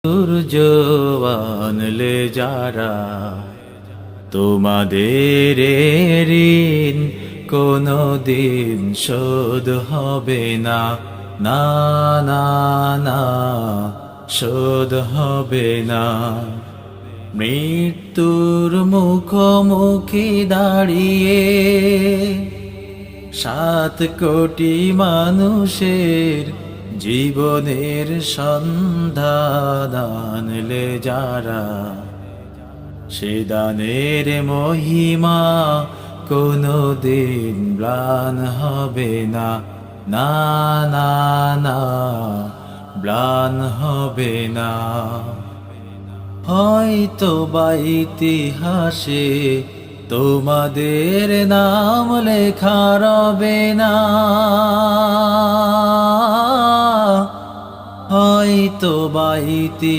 সূর্য আনলে যারা তোমাদের ঋণ কোনদিন শোধ হবে না, না না না শোধ হবে না। মৃত্যুর মুখোমুখি দাঁড়িয়ে 7 কোটি মানুষের জীবনের সন্ধান আনলে যারা, সে দানের মহিমা কোনদিন ম্লান হবে না, না না না ম্লান হবে না। হয়তো বা ইতিহাসে তোমাদের নাম লেখা রবে না, হয়তো বা